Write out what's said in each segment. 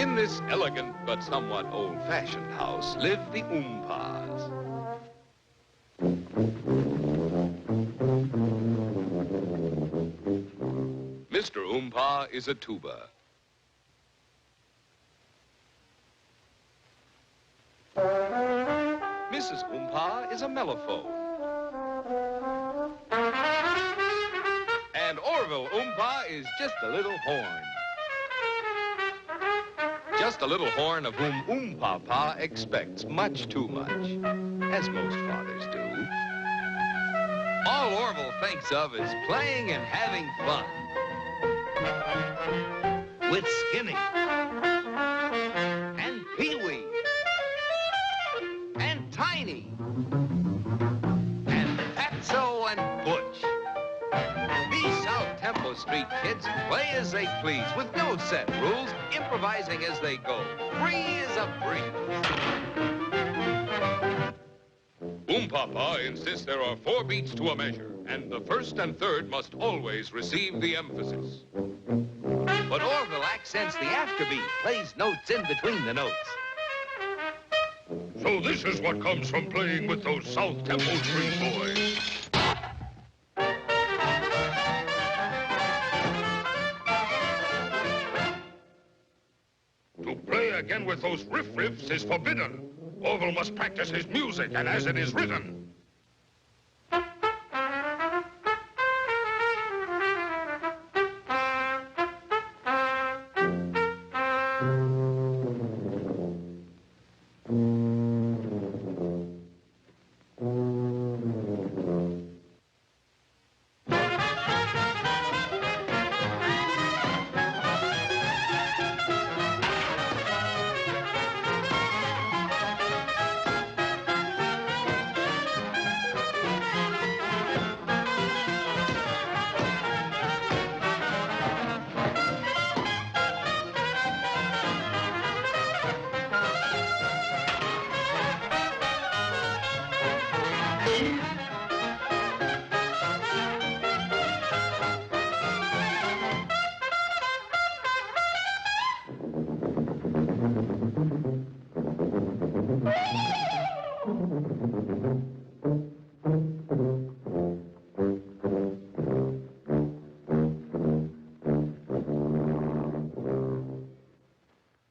In this elegant but somewhat old-fashioned house lived the Oompahs. Mr. Oompa is a tuba. Mrs. Oompa is a mellophone. And Orville Oompa is just a little horn. Just a little horn of whom Oompah expects much too much, as most fathers do. All Orville thinks of is playing and having fun. With Skinny, and Pee-wee, and Tiny, and Fatso and Butch. These South Temple Street kids play as they please, with no set rules, improvising as they go, free as a breeze. Oompah insists there are 4 beats to a measure, and the first and third must always receive the emphasis. But Orville accents the afterbeat, plays notes in between the notes. So this is what comes from playing with those South Temple Street boys. To play again with those riff-riffs is forbidden. Orville must practice his music and as it is written.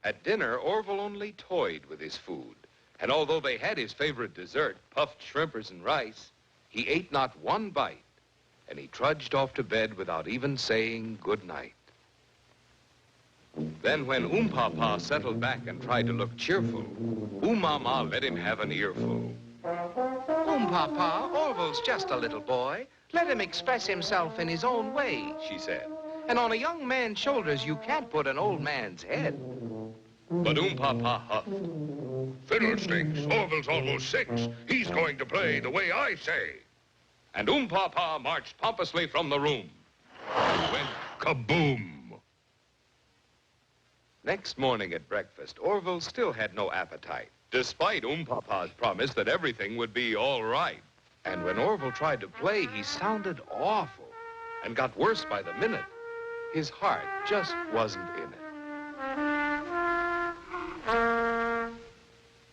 At dinner, Orville only toyed with his food. And although they had his favorite dessert, puffed shrimpers and rice, he ate not one bite, and he trudged off to bed without even saying good night. Then when Oompah settled back and tried to look cheerful, Oomama let him have an earful. Oompah, Orville's just a little boy. Let him express himself in his own way, she said. And on a young man's shoulders, you can't put an old man's head. But Oompah huffed. Fiddlesticks, Orville's almost 6. He's going to play the way I say. And Oompah marched pompously from the room. He went kaboom. Next morning at breakfast, Orville still had no appetite, despite Oompah's promise that everything would be all right. And when Orville tried to play, he sounded awful and got worse by the minute. His heart just wasn't in it.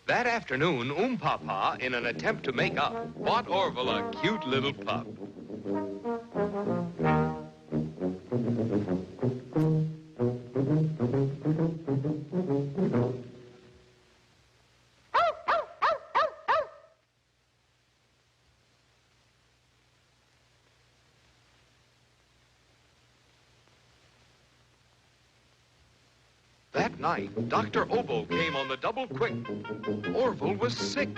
That afternoon, Oompah, in an attempt to make up, bought Orville a cute little pup. That night, Dr. Obo came on the double quick. Orville was sick.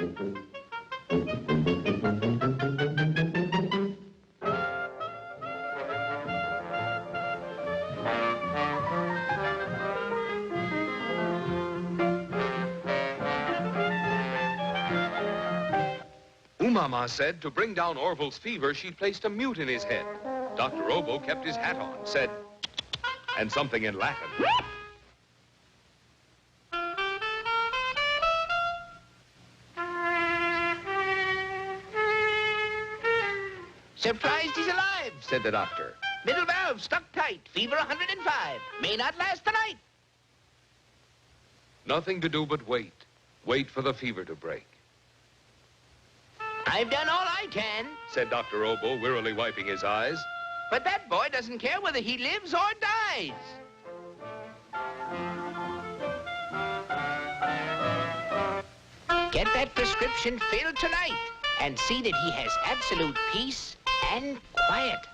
Oomama said to bring down Orville's fever, she placed a mute in his head. Dr. Obo kept his hat on, said, and something in Latin. Surprised he's alive, said the doctor. Middle valve stuck tight, fever 105. May not last the night. Nothing to do but wait. Wait for the fever to break. I've done all I can, said Dr. Obo, wearily wiping his eyes. but that boy doesn't care whether he lives or dies. Get that prescription filled tonight and see that he has absolute peace and quiet.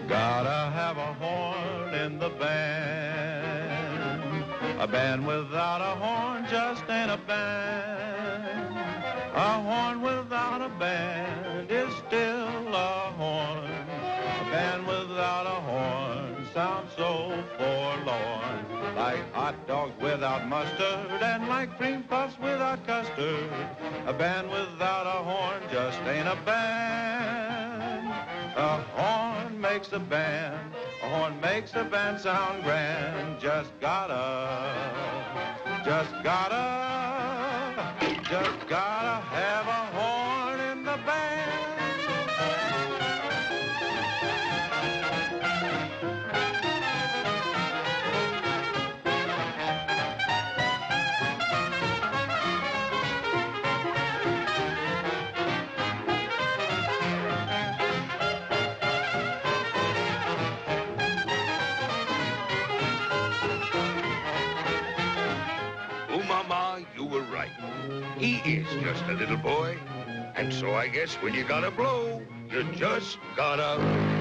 Gotta have a horn in the band. A band without a horn just ain't a band. A horn without a band is still a horn. A band without a horn sounds so forlorn. Like hot dogs without mustard and like cream puffs without custard. A band without a horn just ain't a band. A horn makes a band. A horn makes a band sound grand. Just gotta have a horn in the band. Mama, you were right. He is just a little boy. And so I guess when you gotta blow, you just gotta...